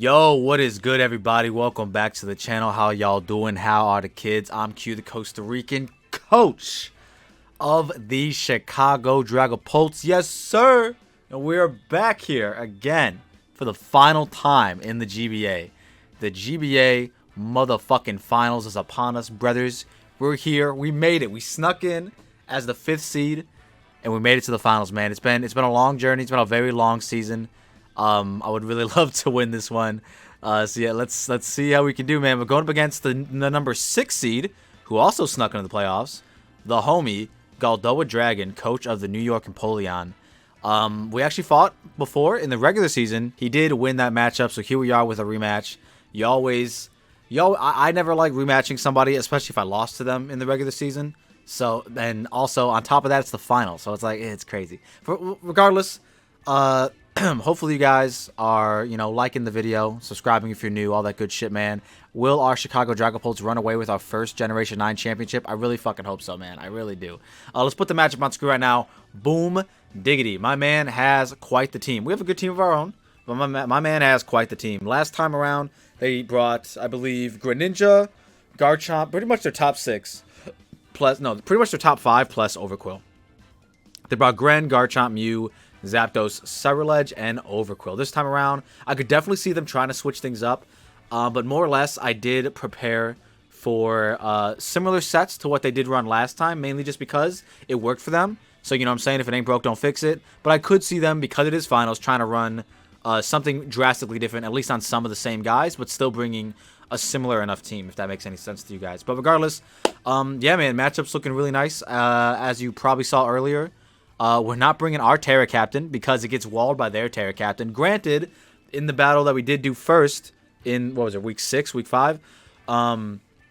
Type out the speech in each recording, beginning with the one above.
Yo, what is good, everybody? Welcome back to the channel. How y'all doing? How are the kids? I'm Q, the Costa Rican coach of the Chicago Dragapults. Yes, sir. And we're back here again for the final time in the GBA. The GBA motherfucking finals is upon us, brothers. We're here. We made it. We snuck in as the 5th seed, and we made it to the finals, man. It's been a long journey. It's been a very long season. I would really love to win this one. So yeah, let's see how we can do, man. We're going up against the number 6 seed, who also snuck into the playoffs, the homie GoldoaDragon, coach of the York Empoleon. We actually fought before in the regular season. He did win that matchup, so here we are with a rematch. I never like rematching somebody, especially if I lost to them in the regular season. So then also on top of that, it's the final, so it's like it's crazy. Regardless, hopefully you guys are, liking the video, subscribing if you're new, all that good shit, man. Will our Chicago Dragapults run away with our first Generation 9 championship? I really fucking hope so, man. I really do. Let's put the matchup on screen right now. Boom diggity. My man has quite the team. We have a good team of our own, but my man has quite the team. Last time around, they brought, I believe, Greninja, Garchomp, pretty much their top 6. Pretty much their top 5 plus Overqwil. They brought Gren, Garchomp, Mew, Zapdos, Ceruledge, and Overqwil. This time around, I could definitely see them trying to switch things up. But more or less, I did prepare for similar sets to what they did run last time, mainly just because it worked for them. So, you know what I'm saying? If it ain't broke, don't fix it. But I could see them, because it is finals, trying to run something drastically different, at least on some of the same guys, but still bringing a similar enough team, if that makes any sense to you guys. But regardless, yeah, man, matchup's looking really nice. As you probably saw earlier, we're not bringing our Terra Captain because it gets walled by their Terra Captain. Granted, in the battle that we did do first in, what was it, week 6, week 5,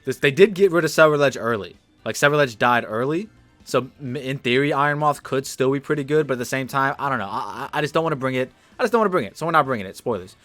they did get rid of Ceruledge early. Like, Ceruledge died early. So, in theory, Iron Moth could still be pretty good, but at the same time, I don't know. I just don't want to bring it. So we're not bringing it. Spoilers.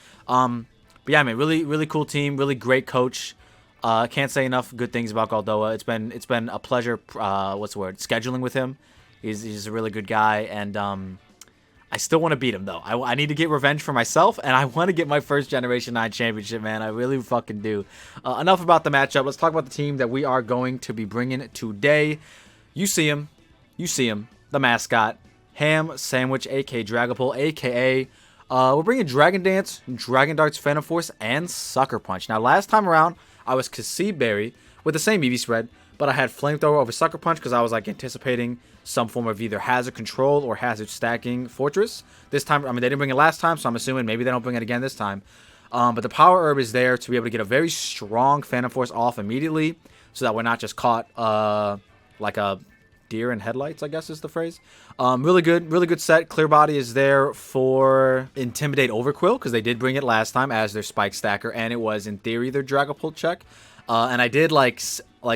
But yeah, man, really, really cool team. Really great coach. Can't say enough good things about Goldoa. It's been a pleasure, scheduling with him. He's a really good guy, and I still want to beat him, though. I need to get revenge for myself, and I want to get my first Generation 9 championship, man. I really fucking do. Enough about the matchup. Let's talk about the team that we are going to be bringing today. You see him. The mascot. Ham Sandwich, a.k.a. Dragapult, a.k.a. We're bringing Dragon Dance, Dragon Darts, Phantom Force, and Sucker Punch. Now, last time around, I was Cassib Berry with the same EV spread, but I had Flamethrower over Sucker Punch because I was like anticipating some form of either Hazard Control or Hazard Stacking Fortress. This time, I mean, they didn't bring it last time, so I'm assuming maybe they don't bring it again this time. But the Power Herb is there to be able to get a very strong Phantom Force off immediately so that we're not just caught like a deer in headlights, I guess is the phrase. Really good set. Clear Body is there for Intimidate Overqwil because they did bring it last time as their Spike Stacker, and it was in theory their Dragapult check. And I did like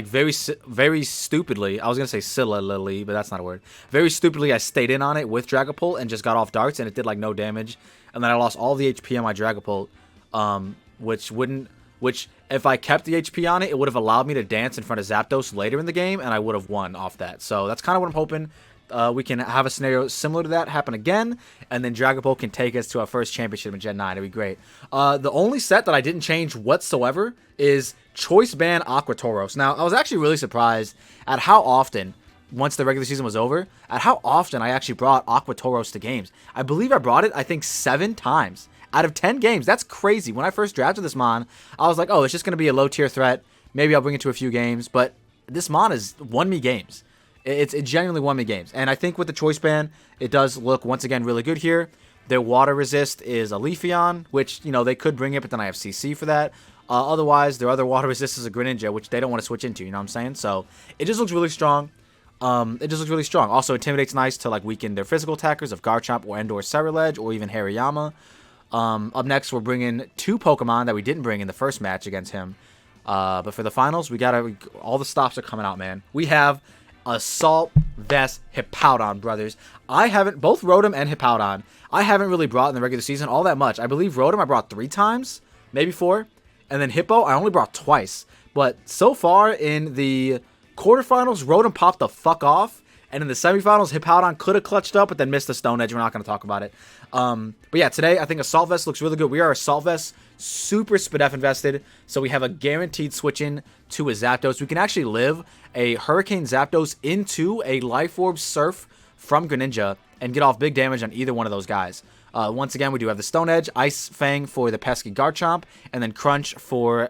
very stupidly, I was gonna say silly, but that's not a word. Very stupidly, I stayed in on it with Dragapult and just got off darts, and it did like no damage. And then I lost all the HP on my Dragapult, which if I kept the HP on it, it would have allowed me to dance in front of Zapdos later in the game, and I would have won off that. So that's kind of what I'm hoping. We can have a scenario similar to that happen again, and then Dragapult can take us to our first championship in Gen 9. It'd be great. The only set that I didn't change whatsoever is Choice Band Aqua Tauros. Now, I was actually really surprised at how often, once the regular season was over, at how often I actually brought Aqua Tauros to games. I believe I brought it, I think, 7 times out of 10 games. That's crazy. When I first drafted this Mon, I was like, oh, it's just going to be a low-tier threat. Maybe I'll bring it to a few games, but this Mon has won me games. It genuinely won me games. And I think with the Choice Band, it does look, once again, really good here. Their water resist is a Leafeon, which, they could bring it, but then I have CC for that. Otherwise, their other water resist is a Greninja, which they don't want to switch into, you know what I'm saying? So, it just looks really strong. Also, Intimidate's nice to, weaken their physical attackers of Garchomp or Ceruledge or even Hariyama. Up next, we're bringing 2 Pokemon that we didn't bring in the first match against him. But for the finals, all the stops are coming out, man. We have Assault Vest Hippowdon, brothers. Both Rotom and Hippowdon, I haven't really brought in the regular season all that much. I believe Rotom I brought 3 times, maybe 4. And then Hippo, I only brought twice. But so far in the quarterfinals, Rotom popped the fuck off. And in the semifinals, Hippowdon could have clutched up, but then missed the Stone Edge. We're not going to talk about it. But yeah, today I think Assault Vest looks really good. We are Assault Vest super Spadef invested, so we have a guaranteed switch in to a Zapdos. We can actually live a Hurricane Zapdos into a Life Orb Surf from Greninja and get off big damage on either one of those guys. Once again, we do have the Stone Edge, Ice Fang for the pesky Garchomp, and then Crunch for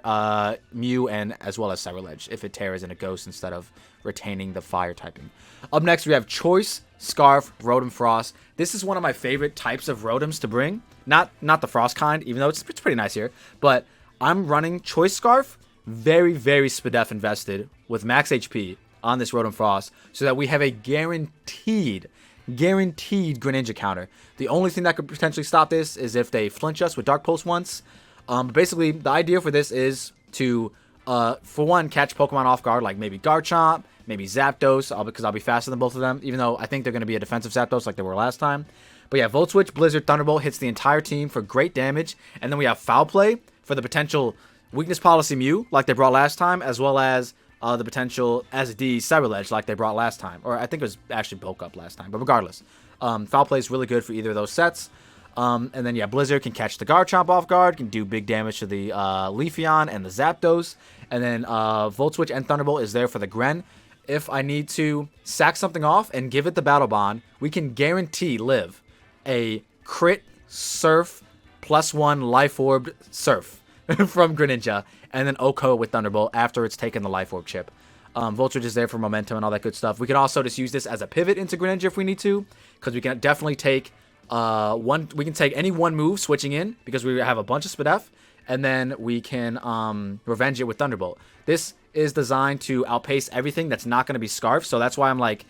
Mew and as well as Cyberledge if it tears in a Ghost instead of retaining the Fire typing. Up next, we have Choice Scarf Rotom-Frost. This is one of my favorite types of Rotoms to bring. Not the Frost kind, even though it's pretty nice here. But I'm running Choice Scarf, very, very Spadef invested with max HP on this Rotom-Frost so that we have a guaranteed Greninja counter. The only thing that could potentially stop this is if they flinch us with Dark Pulse once. But basically, the idea for this is to, for one, catch Pokemon off guard, like maybe Garchomp, maybe Zapdos, because I'll be faster than both of them, even though I think they're going to be a defensive Zapdos like they were last time. But yeah, Volt Switch, Blizzard, Thunderbolt hits the entire team for great damage. And then we have Foul Play for the potential Weakness Policy Mew, like they brought last time, as well as the potential SD Cyberledge, like they brought last time. Or I think it was actually Bulk Up last time, but regardless. Foul Play is really good for either of those sets. And then, yeah, Blizzard can catch the Garchomp off guard, can do big damage to the Leafeon and the Zapdos. And then Volt Switch and Thunderbolt is there for the Gren. If I need to sack something off and give it the Battle Bond, we can guarantee live a crit Surf +1 Life Orb Surf from Greninja. And then Oko with Thunderbolt after it's taken the Life Orb chip. Volt Switch is there for momentum and all that good stuff. We can also just use this as a pivot into Greninja if we need to, because we can definitely take we can take any one move switching in because we have a bunch of Spadef, and then we can revenge it with Thunderbolt. This is designed to outpace everything that's not going to be Scarf, so that's why I'm like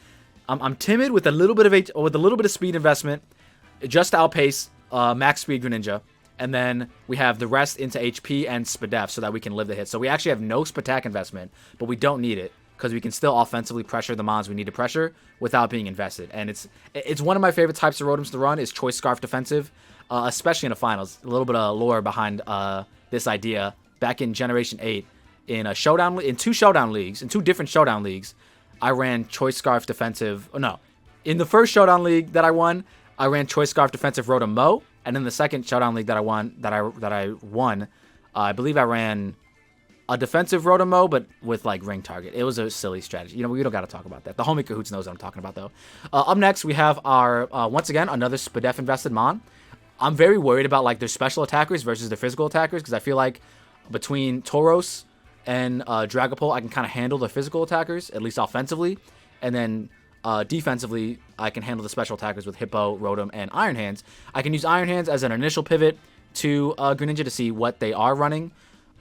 I'm timid with a little bit of speed investment just to outpace max speed Greninja. And then we have the rest into HP and Spadef so that we can live the hit. So we actually have no Spatak investment, but we don't need it because we can still offensively pressure the mons we need to pressure without being invested. And it's one of my favorite types of Rotoms to run is Choice Scarf defensive, especially in the finals. A little bit of lore behind this idea. Back in Generation 8, in two different Showdown leagues, I ran Choice Scarf defensive. Oh, no. In the first Showdown league that I won, I ran Choice Scarf defensive Rotom Mo. And in the second Showdown League that I won, I believe I ran a defensive Rotom-Mo, but with like ring target. It was a silly strategy. You know, we don't got to talk about that. The homie Cahoots knows what I'm talking about though. Up next, we have our once again another Spadef invested Mon. I'm very worried about like their special attackers versus their physical attackers because I feel like between Tauros and Dragapult, I can kind of handle the physical attackers at least offensively, and then defensively, I can handle the special attackers with Hippo, Rotom, and Iron Hands. I can use Iron Hands as an initial pivot to Greninja to see what they are running,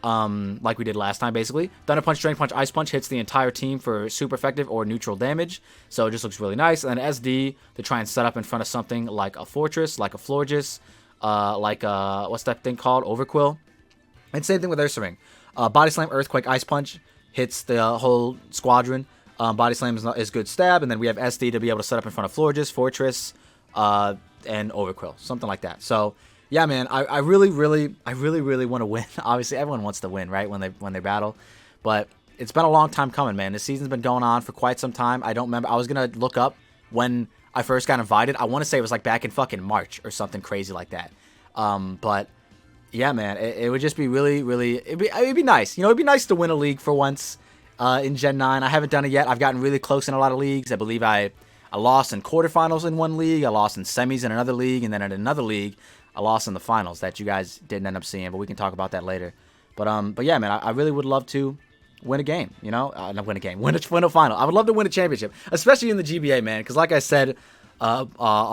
like we did last time, basically. Thunder Punch, Drain Punch, Ice Punch hits the entire team for super effective or neutral damage, so it just looks really nice. And then SD to try and set up in front of something like a Fortress, like a Florges, what's that thing called? Overquill. And same thing with Ursaring. Body Slam, Earthquake, Ice Punch hits the whole squadron. Body Slam is good stab, and then we have SD to be able to set up in front of Florges, Fortress, and Overquill, something like that. So yeah, man, I really want to win. Obviously, everyone wants to win, right? When they battle, but it's been a long time coming, man. This season's been going on for quite some time. I don't remember. I was gonna look up when I first got invited. I want to say it was like back in fucking March or something crazy like that. But yeah, man, it would just be really, it'd be nice. You know, it'd be nice to win a league for once. In Gen 9. I haven't done it yet. I've gotten really close in a lot of leagues. I believe I lost in quarterfinals in one league. I lost in semis in another league. And then in another league, I lost in the finals that you guys didn't end up seeing. But we can talk about that later. But yeah, man, I really would love to win a game, you know? Not win a game. Win a final. I would love to win a championship, especially in the GBA, man. Because like I said a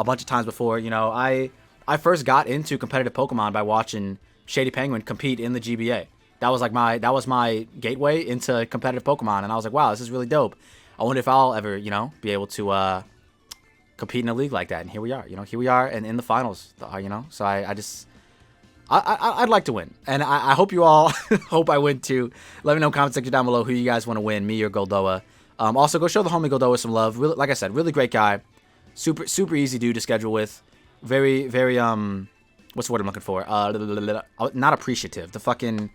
bunch of times before, you know, I first got into competitive Pokemon by watching Shady Penguin compete in the GBA. That was my gateway into competitive Pokemon, and I was like, wow, this is really dope. I wonder if I'll ever, you know, be able to compete in a league like that. And here we are, you know, and in the finals, you know. So I'd like to win, and I hope you all hope I win too. Let me know in the comment section down below who you guys want to win, me or Goldoa. Also, go show the homie Goldoa some love. Really, like I said, really great guy, super easy dude to schedule with. Very what's the word I'm looking for? Not appreciative. The fucking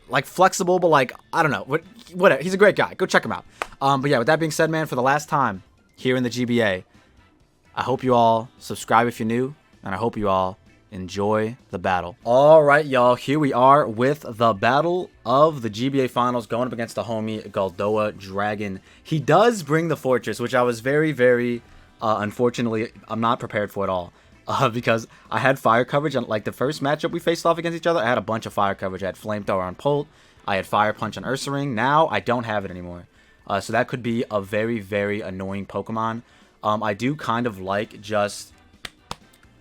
like flexible, but like I don't know. Whatever. He's a great guy. Go check him out. But yeah, with that being said, man, for the last time here in the GBA. I hope you all subscribe if you're new, and I hope you all enjoy the battle. All right, y'all, here we are with the battle of the GBA Finals going up against the homie GoldoaDragon. He does bring the Fortress, which I was very, unfortunately, I'm not prepared for at all. Because I had fire coverage, and like the first matchup we faced off against each other, I had a bunch of fire coverage. I had Flamethrower on Pult, I had Fire Punch on Ursaring. Now I don't have it anymore. So that could be a very annoying Pokemon. I do kind of like just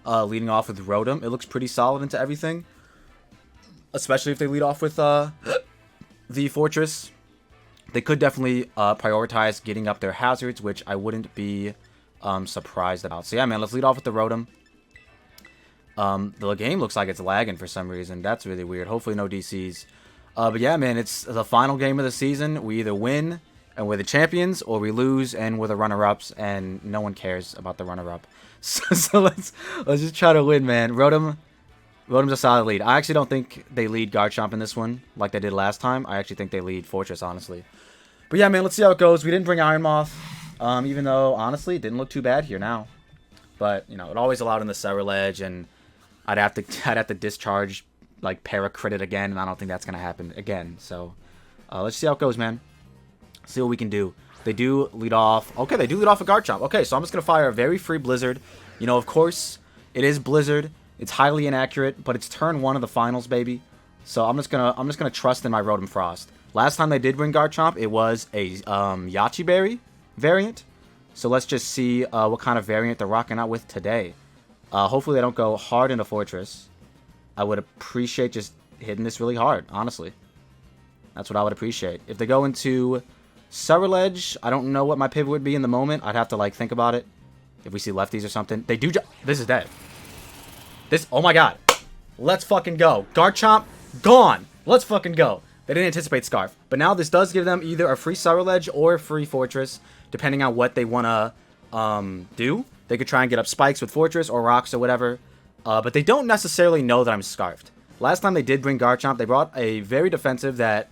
leading off with Rotom. It looks pretty solid into everything, especially if they lead off with the Fortress. They could definitely prioritize getting up their hazards, which I wouldn't be surprised about. So yeah, man, let's lead off with the Rotom. The game looks like it's lagging for some reason. That's really weird. Hopefully no DCs. But yeah, man, it's the final game of the season. We either win and we're the champions, or we lose and we're the runner-ups, and no one cares about the runner-up. So let's just try to win, man. Rotom's a solid lead. I actually don't think they lead Garchomp in this one like they did last time. I actually think they lead Fortress, honestly. But yeah, man, let's see how it goes. We didn't bring Iron Moth, even though, honestly, it didn't look too bad here now. But, you know, it always allowed in the Cerulege, and I'd have to discharge, like, Paracrit it again, and I don't think that's going to happen again. So, let's see how it goes, man. See what we can do. They do lead off. Okay, they do lead off a Garchomp. Okay, so I'm just going to fire a very free Blizzard. You know, of course, it is Blizzard. It's highly inaccurate, but it's turn 1 of the finals, baby. So I'm just gonna trust in my Rotom-Frost. Last time they did bring Garchomp, it was a Yachi Berry variant. So let's just see what kind of variant they're rocking out with today. Hopefully they don't go hard into Fortress. I would appreciate just hitting this really hard, honestly. That's what I would appreciate. If they go into Cerulege, I don't know what my pivot would be in the moment. I'd have to, like, think about it. If we see lefties or something. They do... This is dead. Oh my god. Let's fucking go. Garchomp, gone. Let's fucking go. They didn't anticipate Scarf. But now this does give them either a free Cerulege or a free Fortress, depending on what they want to do. They could try and get up spikes with Fortress or rocks or whatever. But they don't necessarily know that I'm Scarfed. Last time they did bring Garchomp, they brought a very defensive that...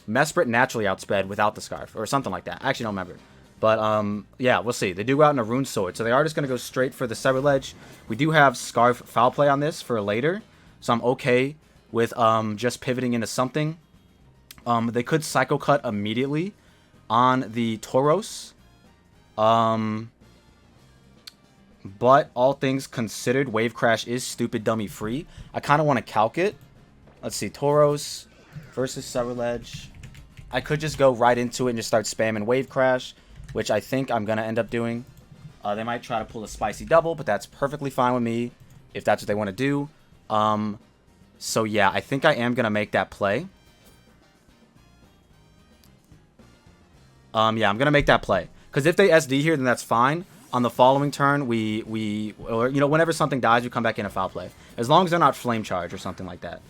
Mesprit naturally outsped without the Scarf, or something like that. I actually don't remember. But, yeah, we'll see. They do go out in a Rune Sword, so they are just going to go straight for the Cerulege. We do have Scarf Foul Play on this for later, so I'm okay with just pivoting into something. They could Psycho Cut immediately on the Tauros. But, all things considered, Wave Crash is stupid dummy free. I kind of want to calc it. Let's see, Tauros versus Cerulege. I could just go right into it and just start spamming Wave Crash, which I think I'm going to end up doing. They might try to pull a spicy double, but that's perfectly fine with me if that's what they want to do. So yeah, I think I am going to make that play. Yeah, I'm going to make that play. Because if they SD here, then that's fine. On the following turn, or, you know, whenever something dies, you come back in a foul play. As long as they're not Flame Charge or something like that.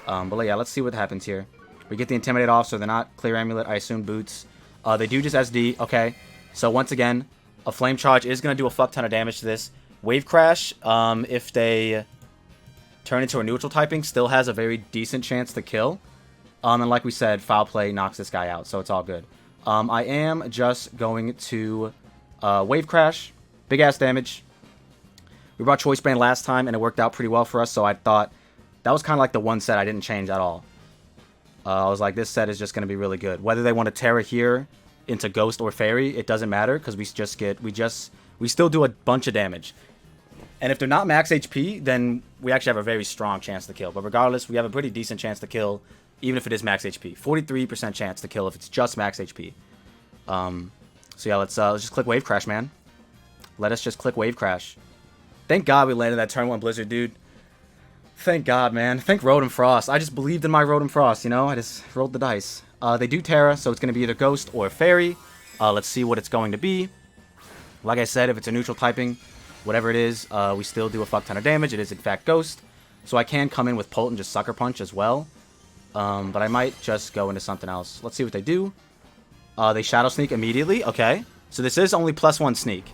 But yeah, let's see what happens here. We get the Intimidate off, so they're not Clear Amulet. I assume Boots. They do just SD. Okay. So once again, a Flame Charge is going to do a fuck ton of damage to this. Wave Crash, if they turn into a neutral typing, still has a very decent chance to kill. And like we said, Foul Play knocks this guy out, so it's all good. I am just going to Wave Crash. Big ass damage. We brought Choice Band last time, and it worked out pretty well for us, so I thought that was kind of like the one set I didn't change at all. I was like, this set is just going to be really good. Whether they want to Terra here into Ghost or Fairy, it doesn't matter, because we still do a bunch of damage. And if they're not max HP, then we actually have a very strong chance to kill. But regardless, we have a pretty decent chance to kill, even if it is max HP. 43% chance to kill if it's just max HP. So yeah, let's just click Wave Crash, man. Let us just click Wave Crash. Thank God we landed that turn 1 Blizzard, dude. Thank God, man. Thank Rotom-Frost. I just believed in my Rotom-Frost, you know? I just rolled the dice. They do Terra, so it's going to be either Ghost or Fairy. Let's see what it's going to be. Like I said, if it's a neutral typing, whatever it is, we still do a fuck ton of damage. It is, in fact, Ghost. So I can come in with Pult and just Sucker Punch as well. But I might just go into something else. Let's see what they do. They Shadow Sneak immediately. Okay. So this is only +1 Sneak.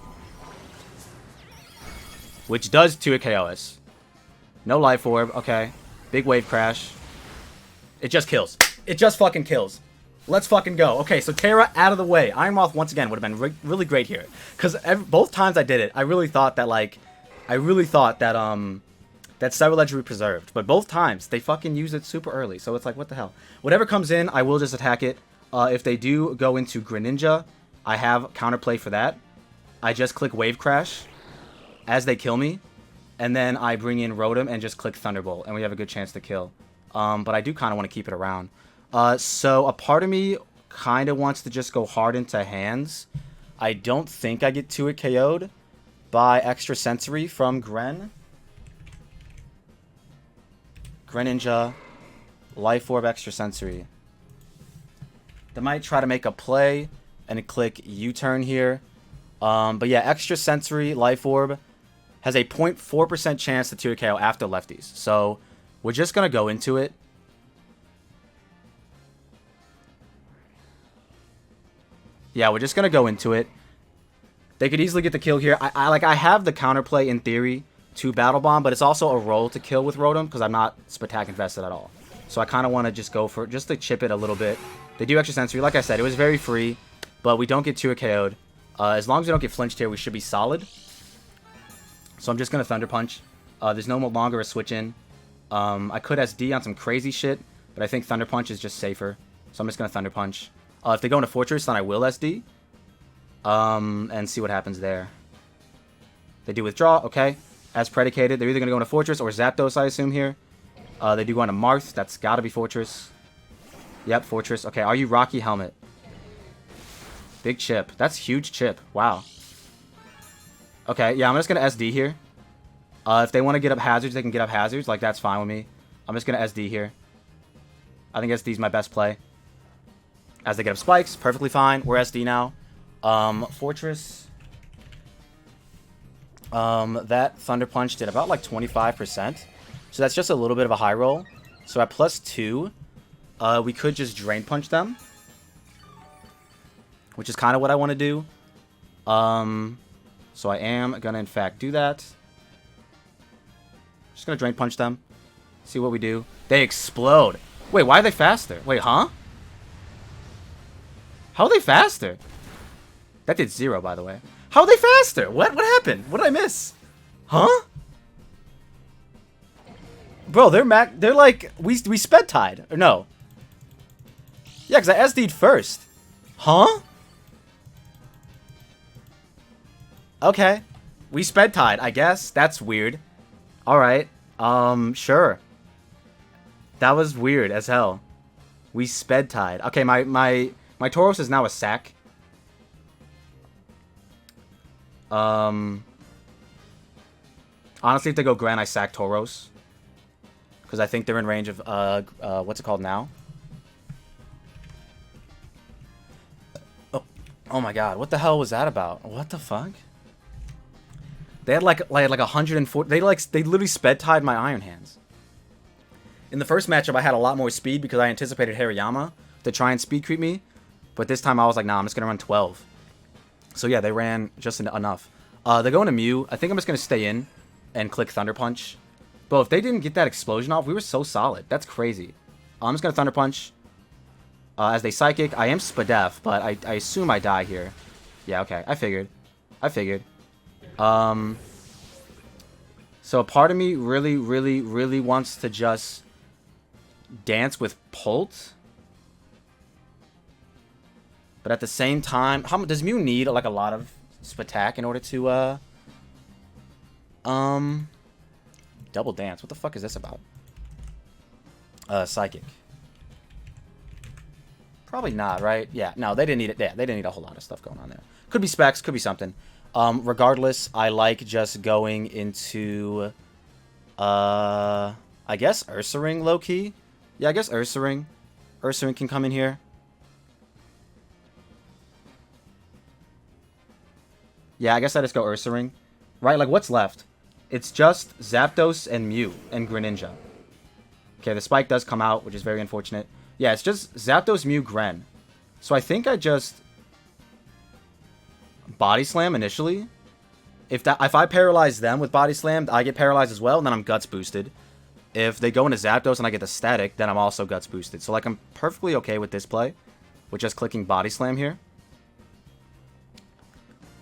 Which does 2 KOS. No Life Orb. Okay. Big Wave Crash. It just kills. It just fucking kills. Let's fucking go. Okay, so Terra out of the way. Iron Moth once again would have been really great here. Because both times I did it, I really thought that, like... that Cyber Ledger would be preserved. But both times, they fucking use it super early. So it's like, what the hell? Whatever comes in, I will just attack it. If they do go into Greninja, I have counterplay for that. I just click Wave Crash as they kill me. And then I bring in Rotom and just click Thunderbolt. And we have a good chance to kill. But I do kind of want to keep it around. So a part of me kind of wants to just go hard into hands. I don't think I get 2-hit KO'd by Extra Sensory from Greninja, Life Orb, Extra Sensory. They might try to make a play and click U-turn here. But yeah, Extra Sensory, Life Orb has a 0.4% chance to 2-hit KO after lefties. So we're just going to go into it. Yeah, we're just going to go into it. They could easily get the kill here. I have the counterplay in theory to Battle Bomb, but it's also a roll to kill with Rotom because I'm not Spatak invested at all. So I kind of want to just go for it, just to chip it a little bit. They do Extra Sensory. Like I said, it was very free, but we don't get 2-hit KO'd. As long as we don't get flinched here, we should be solid. So I'm just going to Thunder Punch. There's no longer a switch in. I could SD on some crazy shit, but I think Thunder Punch is just safer. So I'm just going to Thunder Punch. If they go into Fortress, then I will SD. And see what happens there. They do withdraw, okay. As predicated, they're either going to go into Fortress or Zapdos, I assume, here. They do go into Marth. That's got to be Fortress. Yep, Fortress. Okay, are you Rocky Helmet? Big chip. That's huge chip. Wow. Okay, yeah, I'm just going to SD here. If they want to get up hazards, they can get up hazards. Like, that's fine with me. I'm just going to SD here. I think SD is my best play. As they get up spikes, perfectly fine. We're SD now. Fortress. That Thunder Punch did about like 25%. So that's just a little bit of a high roll. So at +2, we could just Drain Punch them. Which is kind of what I want to do. So I am going to, in fact, do that. Just going to Drain Punch them. See what we do. They explode. Wait, why are they faster? Wait, huh? How are they faster? That did 0, by the way. How are they faster? What happened? What did I miss? Huh? Bro, they're like, we sped tied. Or no. Yeah, because I SD'd first. Huh? Okay. We sped tied, I guess. That's weird. Alright. Sure. That was weird as hell. We sped tied. Okay, my Tauros is now a sack. Honestly, if they go Gran, I sack Tauros. Because I think they're in range of, what's it called now? Oh my god, what the hell was that about? What the fuck? They had like 140, they literally sped tied my Iron Hands. In the first matchup, I had a lot more speed because I anticipated Hariyama to try and speed creep me. But this time I was like, nah, I'm just going to run 12. So yeah, they ran just enough. They're going to Mew. I think I'm just going to stay in and click Thunder Punch. But if they didn't get that explosion off, we were so solid. That's crazy. I'm just going to Thunder Punch. As they Psychic, I am Spadef, but I assume I die here. Yeah, okay. I figured. So a part of me really wants to just dance with Pult. But at the same time, does Mew need like a lot of Spatak in order to double dance? What the fuck is this about? Psychic. Probably not, right? Yeah, no, they didn't need it. Yeah, they didn't need a whole lot of stuff going on there. Could be specs, could be something. Regardless, I like just going into I guess Ursaring low-key. Yeah, I guess Ursaring. Ursaring can come in here. Yeah, I guess I just go Ursaring. Right, like what's left? It's just Zapdos and Mew and Greninja. Okay, the spike does come out, which is very unfortunate. Yeah, it's just Zapdos, Mew, Gren. So I think I just Body Slam initially. If I paralyze them with Body Slam, I get paralyzed as well, and then I'm Guts boosted. If they go into Zapdos and I get the static, then I'm also Guts boosted. So like I'm perfectly okay with this play. with just clicking Body Slam here.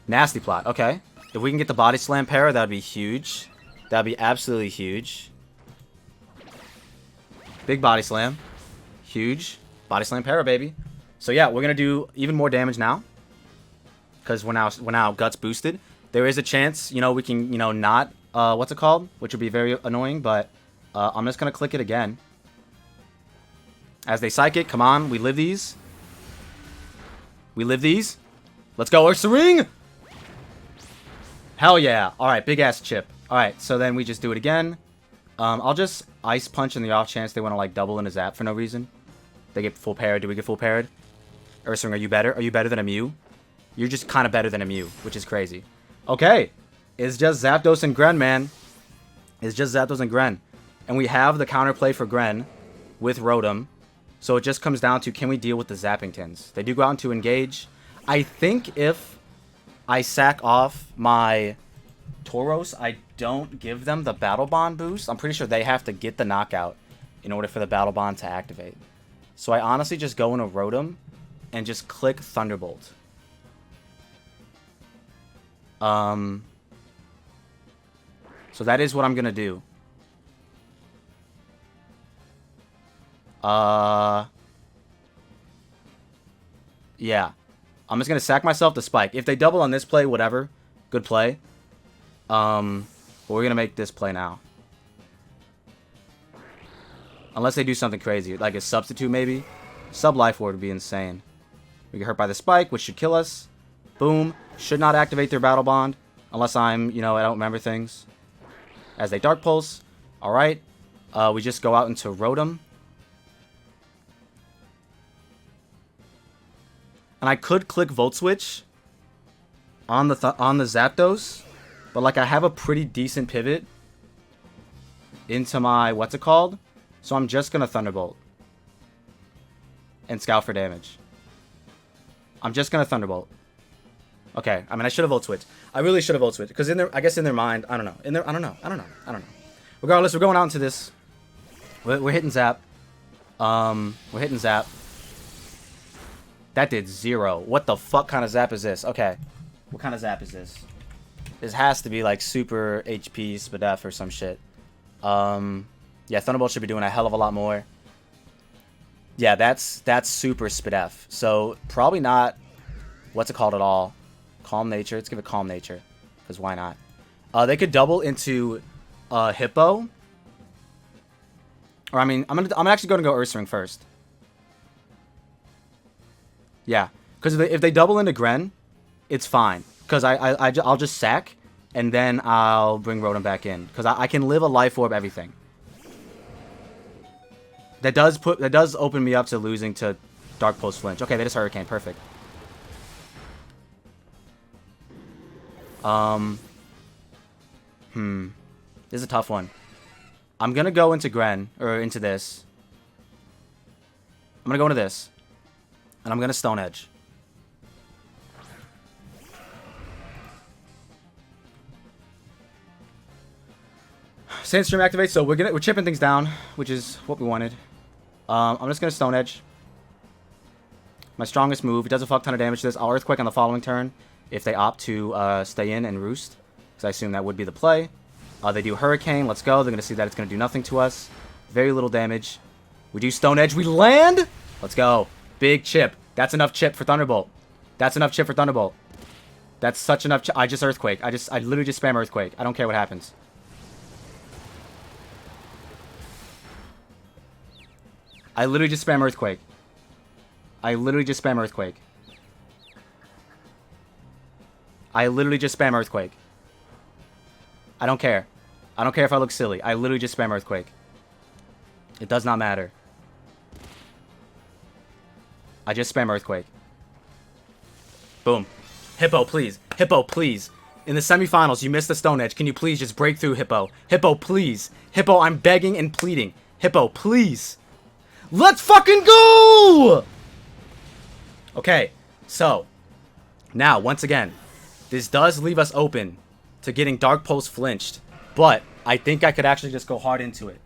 Nasty plot. Okay. If we can get the Body Slam para, that would be huge. That would be absolutely huge. Big Body Slam. Huge. Body Slam para, baby. So yeah, we're going to do even more damage now. Because we're now Guts boosted. There is a chance, we can, not, what's it called? Which would be very annoying, but I'm just going to click it again. As they Psychic, come on, we live these. We live these. Let's go, Ursaring! Hell yeah. Alright, big ass chip. Alright, so then we just do it again. I'll just Ice Punch in the off chance they want to, like, double in a Zap for no reason. They get full parried. Do we get full parried? Ursaring, are you better? Are you better than a Mew? You're just kind of better than a Mew, which is crazy. Okay. It's just Zapdos and Gren, man. It's just Zapdos and Gren. And we have the counterplay for Gren with Rotom. So it just comes down to, can we deal with the Zappingtons? They do go out into Engage. I think if I sack off my Tauros, I don't give them the Battle Bond boost. I'm pretty sure they have to get the knockout in order for the Battle Bond to activate. So I honestly just go into Rotom and just click Thunderbolt. So that is what I'm gonna do. Yeah. I'm just gonna sack myself to Spike. If they double on this play, whatever. Good play. But we're gonna make this play now. Unless they do something crazy, like a substitute maybe. Sub-Life Ward would be insane. We get hurt by the Spike, which should kill us. Boom. Should not activate their Battle Bond. Unless I'm, I don't remember things. As they Dark Pulse. Alright. We just go out into Rotom. And I could click Volt Switch on the Zapdos. But, like, I have a pretty decent pivot into my, what's it called? So I'm just going to Thunderbolt. And Scout for damage. I'm just going to Thunderbolt. Okay, I mean, I should have Volt Switched. I really should have Volt Switched. Because I guess in their mind, I don't know. I don't know. Regardless, we're going out into this. We're hitting Zap. We're hitting Zap. That did 0. What the fuck kind of Zap is this? Okay. What kind of Zap is this? This has to be like super HP Spadef or some shit. Yeah, Thunderbolt should be doing a hell of a lot more. Yeah, that's super Spadef. So probably not. What's it called at all? Calm Nature. Let's give it Calm Nature, because why not? They could double into Hippo. Or I mean, I'm actually going to go Ursaring first. Yeah, because if they double into Gren, it's fine. Because I'll just sack, and then I'll bring Rotom back in. Because I can live a Life Orb everything. That does open me up to losing to Dark Pulse Flinch. Okay, they just Hurricane. Perfect. This is a tough one. I'm gonna go into Gren, or into this. I'm gonna go into this. And I'm gonna Stone Edge. Sandstream activates, so we're chipping things down, which is what we wanted. I'm just gonna Stone Edge. My strongest move. It does a fuck ton of damage to this. I'll Earthquake on the following turn if they opt to stay in and roost, because I assume that would be the play. They do Hurricane. Let's go. They're gonna see that it's gonna do nothing to us. Very little damage. We do Stone Edge. We land. Let's go. Big chip. That's enough chip for Thunderbolt. That's enough chip for Thunderbolt. That's such enough chip. I just Earthquake. I literally just spam Earthquake. I don't care what happens. I literally just spam Earthquake. I literally just spam Earthquake. I literally just spam Earthquake. I don't care. I don't care if I look silly. I literally just spam Earthquake. It does not matter. I just spam Earthquake. Boom. Hippo, please. Hippo, please. In the semifinals, you missed the Stone Edge. Can you please just break through, Hippo? Hippo, please. Hippo, I'm begging and pleading. Hippo, please. Let's fucking go! Okay, so. Now, once again, this does leave us open to getting Dark Pulse flinched. But I think I could actually just go hard into it.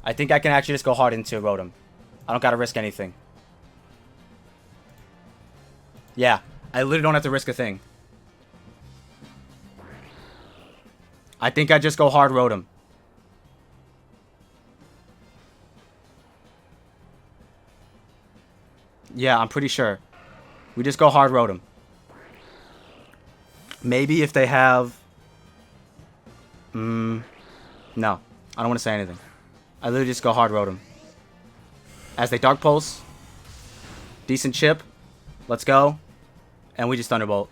I think I can actually just go hard into Rotom. I don't gotta risk anything. Yeah, I literally don't have to risk a thing. I think I just go hard Rotom. Yeah, I'm pretty sure. We just go hard Rotom. Maybe if they have... no. I don't want to say anything. I literally just go hard Rotom. As they Dark Pulse. Decent chip. Let's go. And we just Thunderbolt.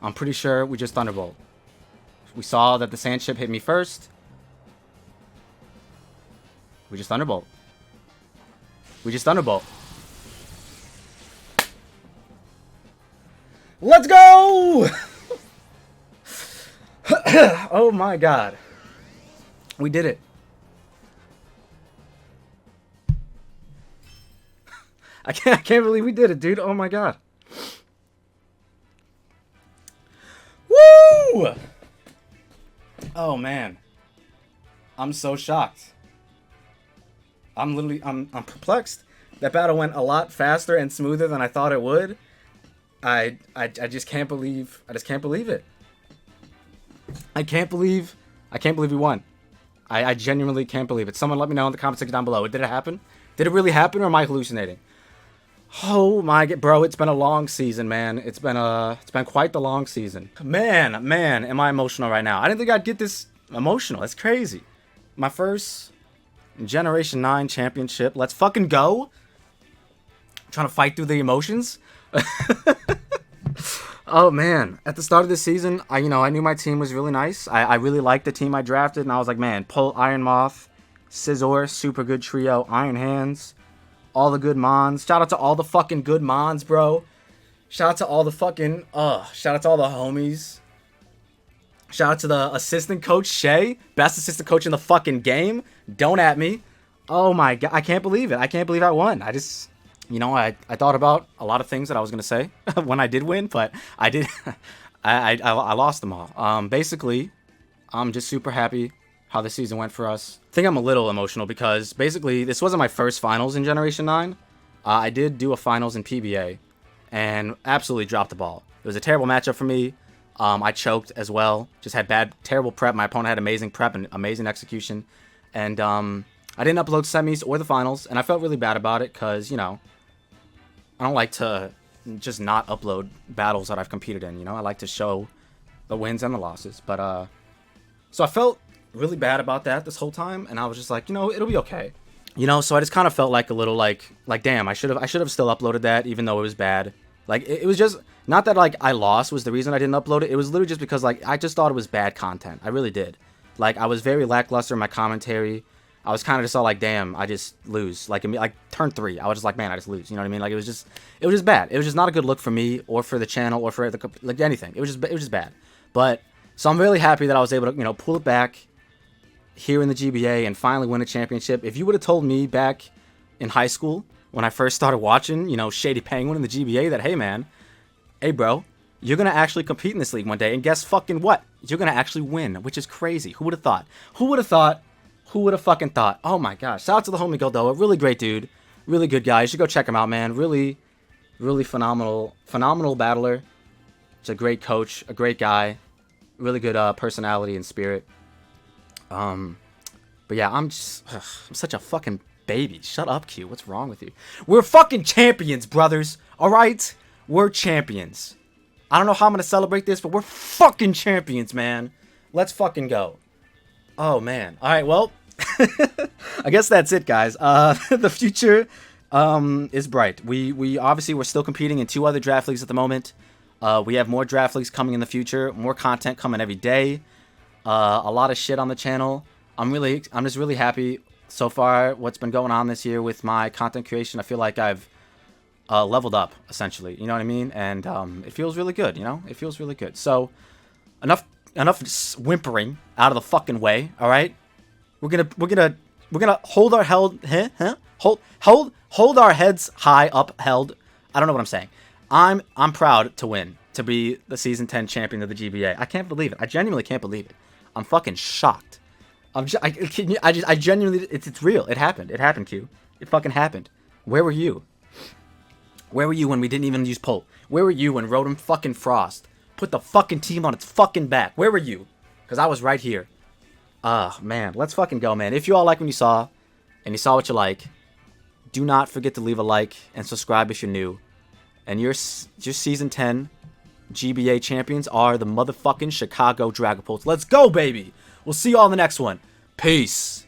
I'm pretty sure we just Thunderbolt. We saw that the Sand Chip hit me first. We just Thunderbolt. We just Thunderbolt. Let's go! Oh my god. We did it. I can't believe we did it, dude. Oh my god. Woo! Oh man. I'm so shocked. I'm perplexed. That battle went a lot faster and smoother than I thought it would. I just can't believe it. I can't believe we won. I genuinely can't believe it. Someone let me know in the comment section down below. Did it happen? Did it really happen, or am I hallucinating? Oh my god, bro, it's been a long season, man. It's been quite the long season. Man, am I emotional right now. I didn't think I'd get this emotional. It's crazy. My first Generation 9 championship. Let's fucking go. I'm trying to fight through the emotions. Oh man, at the start of the season, I knew my team was really nice. I really liked the team I drafted, and I was like, man, pull Iron Moth, Scizor, super good trio, Iron Hands, all the good Mons. Shout out to all the fucking good Mons, bro. Shout out to all the fucking, shout out to all the homies. Shout out to the assistant coach, Shay. Best assistant coach in the fucking game. Don't at me. Oh my god, I can't believe it. I can't believe I won. I just, I thought about a lot of things that I was going to say when I did win, but I did, I lost them all. Basically, I'm just super happy how the season went for us. I think I'm a little emotional because basically this wasn't my first finals in Generation 9. I did do a finals in PBA and absolutely dropped the ball. It was a terrible matchup for me. I choked as well. Just had terrible prep. My opponent had amazing prep and amazing execution. And I didn't upload semis or the finals, and I felt really bad about it because, I don't like to just not upload battles that I've competed in, I like to show the wins and the losses. But, so I felt really bad about that this whole time, and I was just like, it'll be okay. So I just kind of felt like a little like damn, I should have still uploaded that even though it was bad. Like, it was just, not that, like, I lost was the reason I didn't upload it. It was literally just because, like, I just thought it was bad content. I really did. Like, I was very lackluster in my commentary. I was kind of just all like, damn, I just lose. Like turn 3, I was just like, man, I just lose. You know what I mean? Like, it was just bad. It was just not a good look for me or for the channel or for the, like, anything. It was just bad. But, so I'm really happy that I was able to, pull it back here in the GBA and finally win a championship. If you would have told me back in high school when I first started watching, Shady Penguin in the GBA that, hey, man, hey, bro, you're going to actually compete in this league one day, and guess fucking what? You're going to actually win, which is crazy. Who would have thought? Who would have thought? Who would have fucking thought? Oh my gosh. Shout out to the homie Goldoa. Really great dude. Really good guy. You should go check him out, man. Really, really phenomenal battler. He's a great coach, a great guy. Really good personality and spirit. But yeah, I'm such a fucking baby. Shut up, Q. What's wrong with you? We're fucking champions, brothers. All right? We're champions. I don't know how I'm going to celebrate this, but we're fucking champions, man. Let's fucking go. Oh, man. All right, well, I guess that's it, guys. The future is bright. We obviously, we're still competing in 2 other draft leagues at the moment. We have more draft leagues coming in the future. More content coming every day. A lot of shit on the channel. I'm just really happy so far what's been going on this year with my content creation. I feel like I've leveled up, essentially. You know what I mean? And it feels really good, It feels really good. So, enough whimpering out of the fucking way, all right? We're gonna hold our hold our heads high upheld. I don't know what I'm saying. I'm proud to win, to be the season 10 champion of the GBA. I can't believe it. I genuinely can't believe it. I'm fucking shocked. I genuinely, it's real. It happened. It happened, Q. It fucking happened. Where were you? Where were you when we didn't even use Pult? Where were you when Rotom-Frost put the fucking team on its fucking back? Where were you? Because I was right here. Man. Let's fucking go, man. If you all like what you saw, and you saw what you like, do not forget to leave a like and subscribe if you're new. And your Season 10 GBA champions are the motherfucking Chicago Dragapults. Let's go, baby! We'll see you all in the next one. Peace.